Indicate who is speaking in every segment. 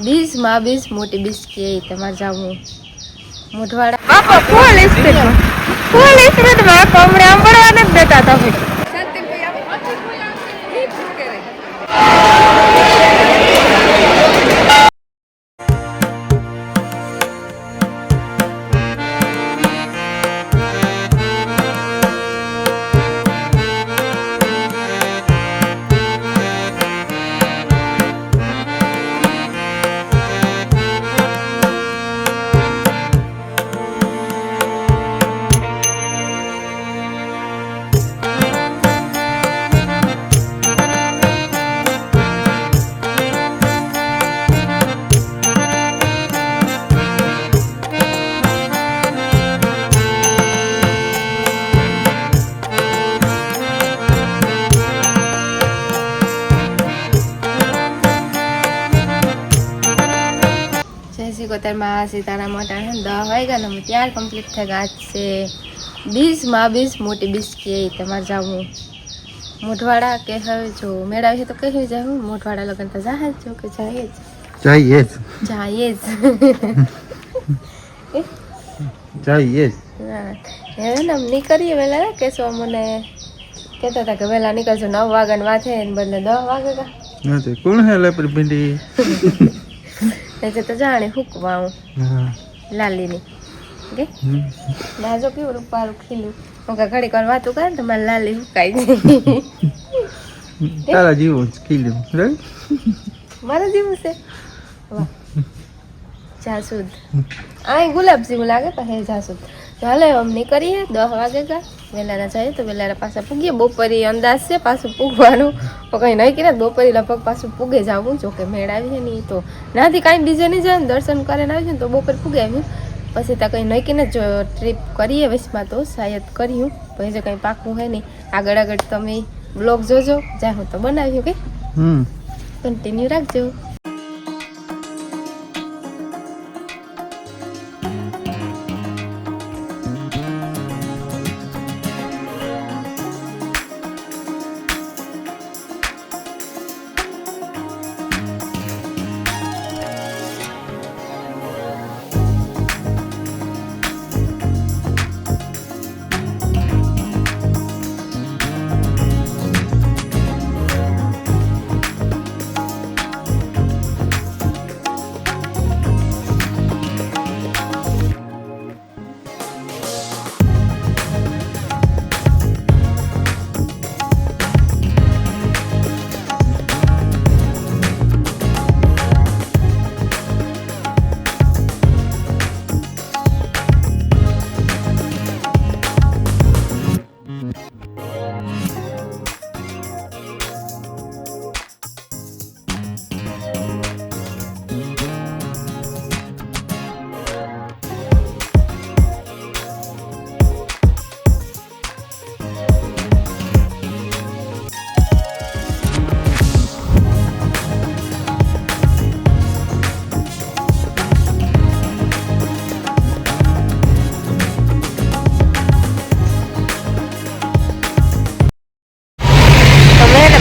Speaker 1: बीस माँ 20 मोटी 20 के તમારે જાવું મોઢવાડા બાપા ફૂલ સ્પીડ માં કમરે આમ પડવા નથી દેતા તમે में सीताराम मोटा 10 वाग्या ने त्यार कम्प्लीट थे आज से 20 माँ 20 मोटी 20 के तमारे जाऊँ मोठवाड़ा के हवे जो मेड़ा है तो कहीं जाऊँ मोठवाड़ा लगन तो जाए जो के चाहिए हम निकलिए वेला केसो मने कहता था कि वेला निकल जो 9 वागे माथे बदले 10 वागेगा
Speaker 2: कौन है लेपर भिंडी
Speaker 1: ऐसे तो जाने हुकवाऊं लाली ने ओके लाजो के ऊपर खिलू ओका घड़ी कर बात कर तो मैं लाली हुकाई
Speaker 2: तारा जीव खिलू रे
Speaker 1: मारा जीव से वाह जासूद आई गुलाब सी लागे पर है जासूद ચાલે हम નીકળીએ 10 વાગેગા વેલાના જાય તો વેલાના પાછા પૂગીએ બપોરે અંદાજ છે પાછું પૂગવાનું તો કંઈ નહીં કે બપોરે લગભગ પાછું પૂગે જાવું જો કે મેળ આવી છે ને તો નાથી કાંઈ બીજે નહીં જાય દર્શન કરીને આવી છે તો બપોરે પૂગે આવ્યું પછી ત્યાં કંઈ નહીં કે જો ટ્રીપ કરીએ વચમાં તો શાયદ કર્યું પછી જો કંઈ પાકું હોય નહીં આગળ આગળ તમે બ્લોગ જોજો જ્યાં હું તો બનાવ્યું કે કન્ટિન્યુ રાખજો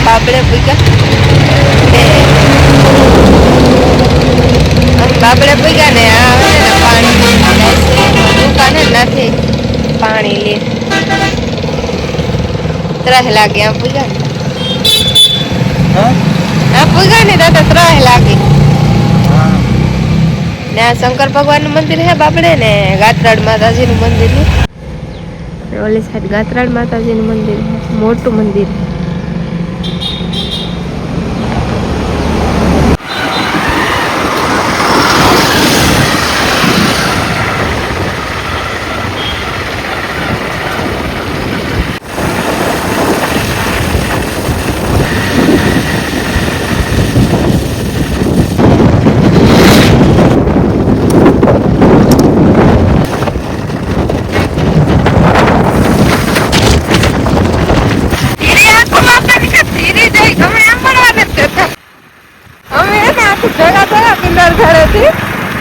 Speaker 1: બાબડે પૂગ્યા બાબડે પૂગ્યા ને આવે ને પાણી દુકાને નથી પાણી લે 3 લાગે આ પૂગ્યા આ પૂગ્યા ને તો 3 લાગે ને આ શંકર ભગવાન નું મંદિર હે બાબડે ને ગાત્રાડ માતાજી નું મંદિર હે ઓલી સાઈડ ગાત્રાડ માતાજી નું મંદિર મોટું મંદિર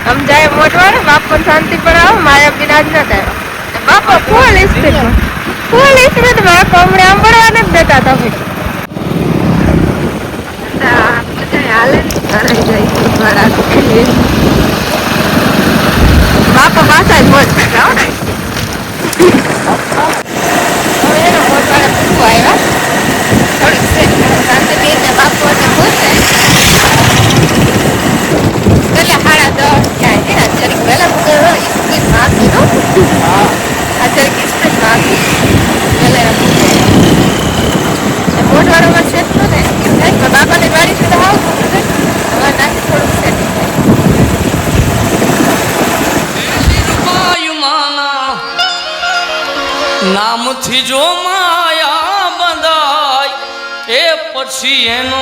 Speaker 1: हम जाए मोटवाड़े बाप को शांति पर आओ माया बिना न करो बापा फूल स्पीड में कमरे आम बढ़वा नहीं देता था फिर हाले नहीं છીએ બાપા પાછા જ મોજ કરતા હો ને હવે એનો મોટવાળા પૂછવા આવ્યા થોડીક છે શાંતિબેન ને બાપુ અને પૂછે પેલા 10:30 થાય ને અત્યારે પહેલા સ્પીડમાં આપી દો અત્યારે સ્પીડમાં આપી પહેલા મોટવાળામાં સેટ તો ને એમ થાય પણ બાપાની વાડી સુધી આવતું હવે નાથી થોડુંક સેટિંગ
Speaker 3: નામથી જો માયા બંધાય એ પછી એનો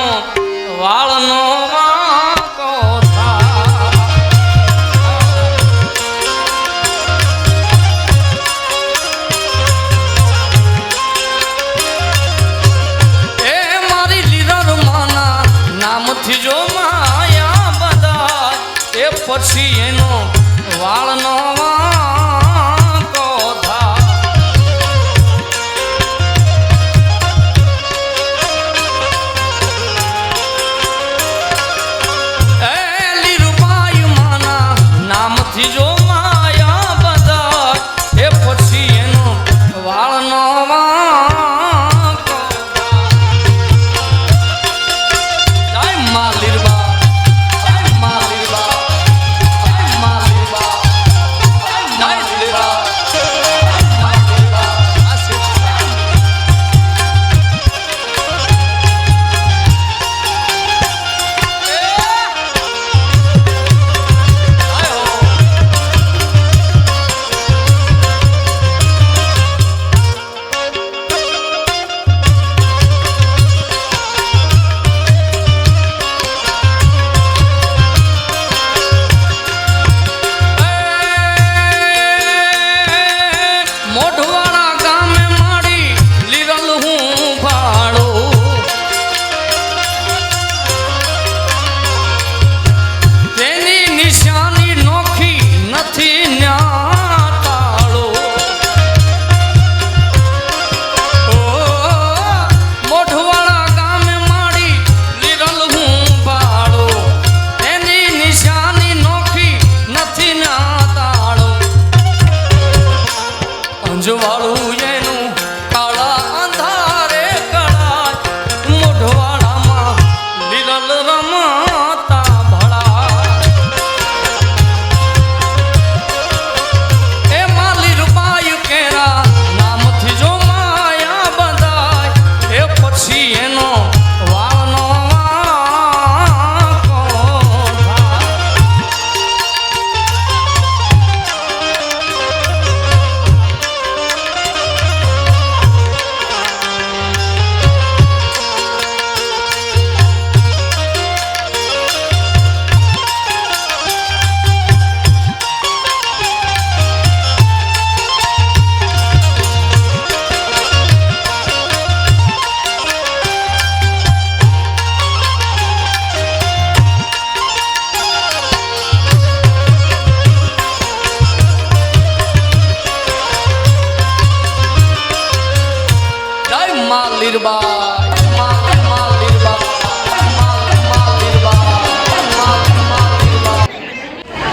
Speaker 3: વાળનો વાંકો થાય એ મારી લીરર માના નામથી જો માયા બંધાય એ પછી એનો વાળનો જો માયા બધા એ પછી એનો વાળનો વાંકો જાય માલીરબા જાય માલીરબા જાય માલીરબા જાય લીરબા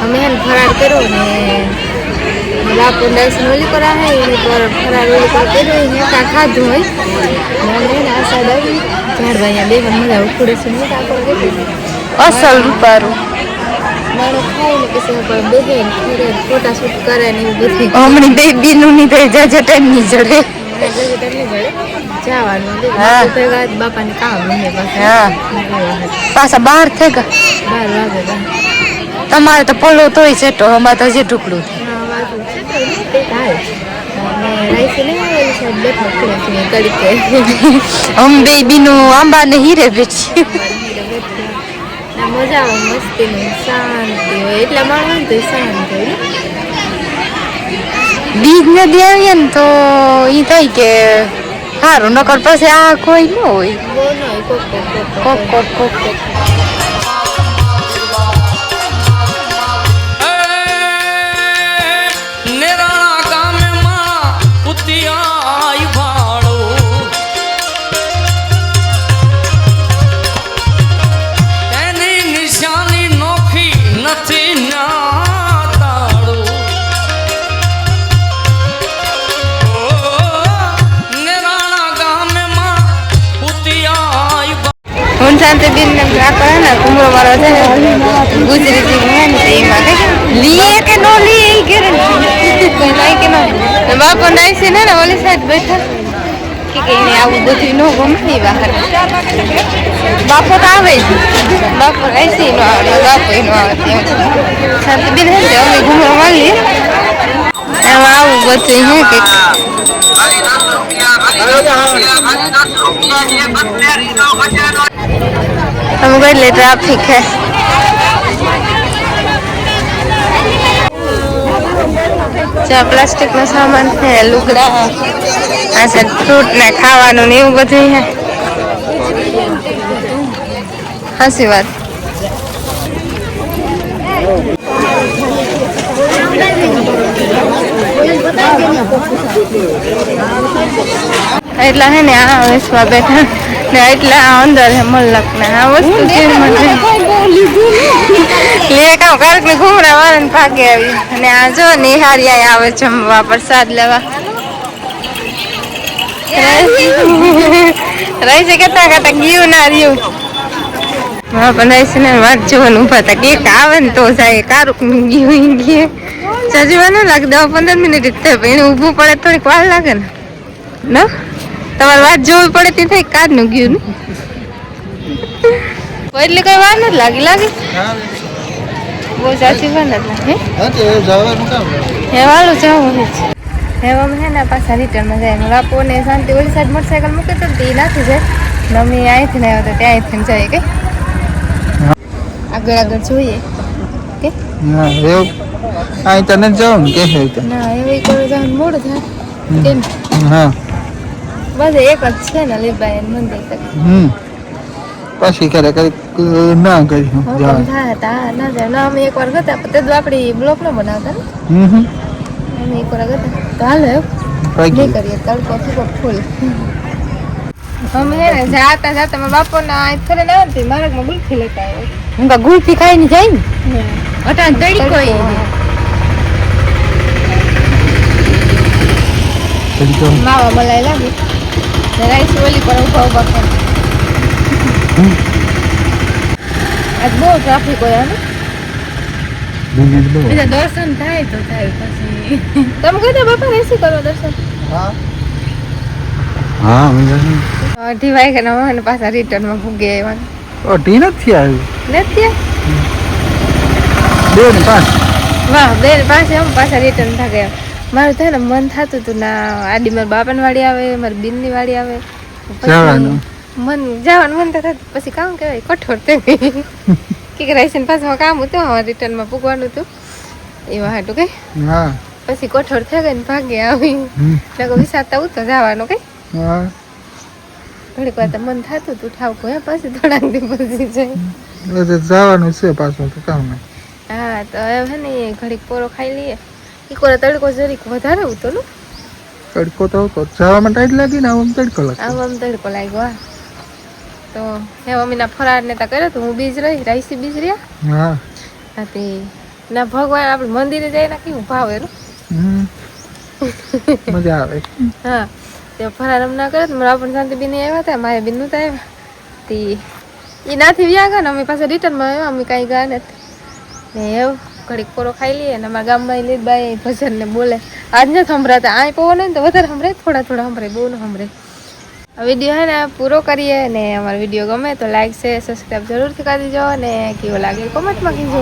Speaker 1: અમે ફરાર કર્યો ને બાપુ દર્શન ઓલી કરા હે એને પર ફરાર ઓલી પર કર્યો ને કા ખાધું હોય મને આ સાદ આવી ઝાડવા અહીંયા બે મજા ઉખડે છે ને કા કરે અસલ રૂપારું મારો ખાઈને પછી ઉપર બેહે ફરે ફોટા શૂટ કરે ને એવું બધું હમણી બેબી નું ની તો જટન ની જડે જવાનું ભેગા બાપાને કામ મને પાછા 12 થઈ ગયા 12 વાગે તમારે તો પલો તોય છે તો અમારે તો હજી ટુકડું હમ બેબી નું આંબા ને હીરે વેચી મજા આવે મસ્તી શાંતિ હોય એટલા માણસ તો શાંત હોય બીજ ને દે આવીએ ને તો એ થાય કે સારું નકર પછી આ કોઈ ન હોય કોક કોક કોક કોક શાંતિબેન ને રાખો હે ને ઘૂમરો મારો છે ને ગુજરી જેવું હે ને એમાં કઈ લીએ કે નો લીએ એ ઘેર કોઈ નહીં કે નો બાપો નાઈ છે ને ઓલી સાઈડ બેઠા કે એને આવું બધું નો ગમે બહાર બાપો તો આવે જ બાપો એસી નો આવે બાપો નો આવે શાંતિબેન હે ને અમે ઘૂમરો મારીએ એમાં આવું બધું હે કે हम गए ले ट्रैफिक है જ્યાં પ્લાસ્ટિક નો સામાન છે લુગડા આ છે ફ્રૂટ ને ખાવાનું ને એવું બધું છે હાસી વાત એટલા હે ને આ વેસવા બેઠા ને એટલા અંદર હે મલક ને આ વસ્તુ કેમ મને લે કામ કારક ને ઘૂમરા વાળા ને ભાગે આવી અને આ જો નિહારિયા આવે જમવા પ્રસાદ લેવા રહી છે કેતા કેતા ગયું ના રહ્યું હા પણ રહી છે ને વાત જોવાનું ઉભા હતા કેક આવે ને તો જાય કારુક નું ગયું ગયે સજવા ના લાગે 10-15 મિનિટ જ થાય એને ઊભું પડે થોડીક વાર લાગે ને ના તમારે વાત જોવી પડે તે થાય કાર નું ગયું ને એટલે કઈ વાર નથી લાગી લાગે બહુ સાચી વાર નથી હે વાળું જવું હેવામાં હે ને પાછા રિટર્નમાં જાય બાપો ને શાંતિ ઓલી સાઈડ મોટરસાઇકલ મૂકે તો એ નાખી જાય મમ્મી અહીંથી ને આવ્યો તો ત્યાંથી જાય કે આગળ આગળ જોઈએ કે
Speaker 2: અહીં તને જાવ ને કે
Speaker 1: ના એવું કરો જવાનું મોડું થાય કેમ
Speaker 2: હા
Speaker 1: બસ એક જ છે ને લીબાઈ મંદિર તક
Speaker 2: પછી કરે ના કરી
Speaker 1: થાય તા ના જાય ના અમે એકવાર ગયા તે આપણી બ્લોક નો બનાવતા ને અમે એકવાર ગયા તો હાલો નહીં કરીએ તડકો થયો ફૂલ અમે હે ને જાતા જાતા મારા બાપો ના ફરે ને આવતી માર્ગમાં ગુલ્ફી લેતા આવ્યો હું ગુલ્ફી ખાઈને જાય ને અટાણ તડી કોઈ માવા મલાઈ લાગે રાઈસ ઓલી પર ઉભા ઉભા કરે આજ બહુ ટ્રાફિક હોય ને દર્શન થાય તો થાય પછી તમે કહેતા બાપા રેસી કરો દર્શન
Speaker 2: હા
Speaker 1: અઢી વાગ્યા ને પાછા રિટર્નમાં ભૂગે આવ્યા
Speaker 2: અઢી નથી આવ્યું
Speaker 1: નથી
Speaker 2: 2 ને 5
Speaker 1: વાહ 2 ને 5 એમ પાછા રિટર્ન થા ગયા મારું થાય ને મન થતું હતું ના આડી મારી બાપાની વાડી આવે મારી બેનની વાડી આવે
Speaker 2: જવાનું
Speaker 1: મન થતું પછી કામ કહેવાય કઠોર થઈ ગઈ કે રાઈસન પાછું કામ હતું રિટર્નમાં પૂગવાનું હતું એવા હાટું કઈ
Speaker 2: હા
Speaker 1: પછી કઠોર થઈ ગઈ ને ભાગે આવી વિચારતા ઉતો જવાનું કઈ
Speaker 2: હા
Speaker 1: ઘડીક વાર તો મન થતું હતું ઠાવકું હે પછી થોડાક દિવસ જાય
Speaker 2: જવાનું છે પાછું તો કામ નહીં
Speaker 1: હા તો હે ને ઘડીક પોરો ખાઈ લઈએ ઈકોરા તડકો જરીક વધારે ઉતો ને
Speaker 2: તડકો તો જવામાં ટાઈટ લાગી ને આમ તડકો લાગે
Speaker 1: આમ તડકો લાગ્યો તો હે મમ્મીના ફરાર ને તા કર્યો તો હું બીજ રહી રાઈસી બીજ રહ્યા
Speaker 2: હા
Speaker 1: તે ના ભગવાન આપણે મંદિરે જઈને કેવું ભાવે એનું
Speaker 2: મજા આવે
Speaker 1: હા તે ફરાર એમ ના કર્યો તો મારા પણ શાંતિ બેન આવ્યા હતા મારે બેન નતા આવ્યા તે એ નાથી વ્યા ગયા ને અમે પાછા રિટર્નમાં આવ્યા અમે કાંઈ ગયા નથી ને એવું ઘડીક પોરો ખાઈ લઈએ ને અમારા ગામમાં લીધબાઈ ભજન ને બોલે આજ નથી સંભળાતા આ પવો ને તો વધારે સંભળાય થોડા થોડા સંભળાય બહુ ન સંભળાય આ વિડીયો હે ને પૂરો કરીએ ને અમારો વિડીયો ગમે તો લાઈક શેર સબસ્ક્રાઈબ જરૂરથી કરી દેજો ને કેવો લાગે કોમેન્ટમાં કહેજો